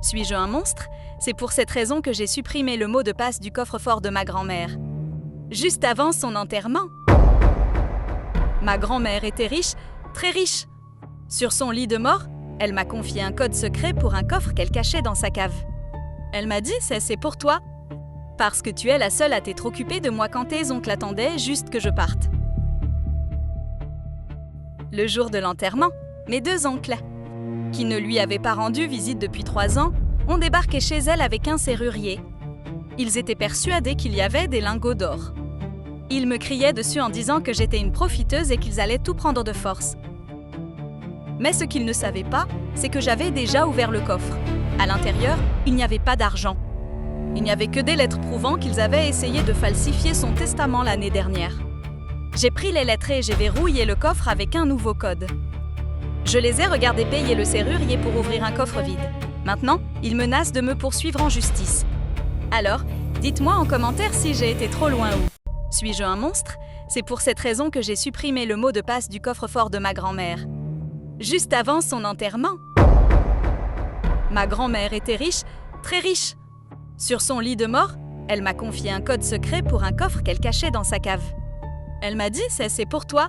Suis-je un monstre? C'est pour cette raison que j'ai supprimé le mot de passe du coffre-fort de ma grand-mère. Juste avant son enterrement. Ma grand-mère était riche, très riche. Sur son lit de mort, elle m'a confié un code secret pour un coffre qu'elle cachait dans sa cave. Elle m'a dit « c'est pour toi ». Parce que tu es la seule à t'être occupée de moi quand tes oncles attendaient juste que je parte. Le jour de l'enterrement, mes deux oncles, qui ne lui avaient pas rendu visite depuis 3 ans, ont débarqué chez elle avec un serrurier. Ils étaient persuadés qu'il y avait des lingots d'or. Ils me criaient dessus en disant que j'étais une profiteuse et qu'ils allaient tout prendre de force. Mais ce qu'ils ne savaient pas, c'est que j'avais déjà ouvert le coffre. À l'intérieur, il n'y avait pas d'argent. Il n'y avait que des lettres prouvant qu'ils avaient essayé de falsifier son testament l'année dernière. J'ai pris les lettres et j'ai verrouillé le coffre avec un nouveau code. Je les ai regardés payer le serrurier pour ouvrir un coffre vide. Maintenant, ils menacent de me poursuivre en justice. Alors, dites-moi en commentaire si j'ai été trop loin ou... Suis-je un monstre? C'est pour cette raison que j'ai supprimé le mot de passe du coffre-fort de ma grand-mère. Juste avant son enterrement. Ma grand-mère était riche, très riche. Sur son lit de mort, elle m'a confié un code secret pour un coffre qu'elle cachait dans sa cave. Elle m'a dit « c'est pour toi ».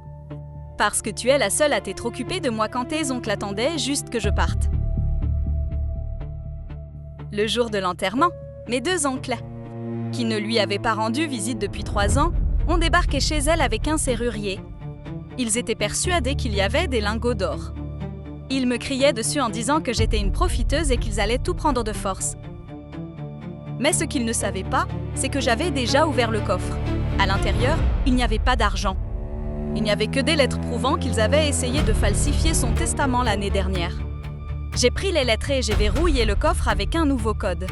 Parce que tu es la seule à t'être occupée de moi quand tes oncles attendaient juste que je parte. Le jour de l'enterrement, mes deux oncles, qui ne lui avaient pas rendu visite depuis 3 ans, ont débarqué chez elle avec un serrurier. Ils étaient persuadés qu'il y avait des lingots d'or. Ils me criaient dessus en disant que j'étais une profiteuse et qu'ils allaient tout prendre de force. Mais ce qu'ils ne savaient pas, c'est que j'avais déjà ouvert le coffre. À l'intérieur, il n'y avait pas d'argent. Il n'y avait que des lettres prouvant qu'ils avaient essayé de falsifier son testament l'année dernière. J'ai pris les lettres et j'ai verrouillé le coffre avec un nouveau code.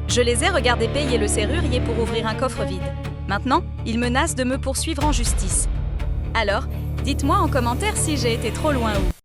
Je les ai regardés payer le serrurier pour ouvrir un coffre vide. Maintenant, ils menacent de me poursuivre en justice. Alors, dites-moi en commentaire si j'ai été trop loin ou...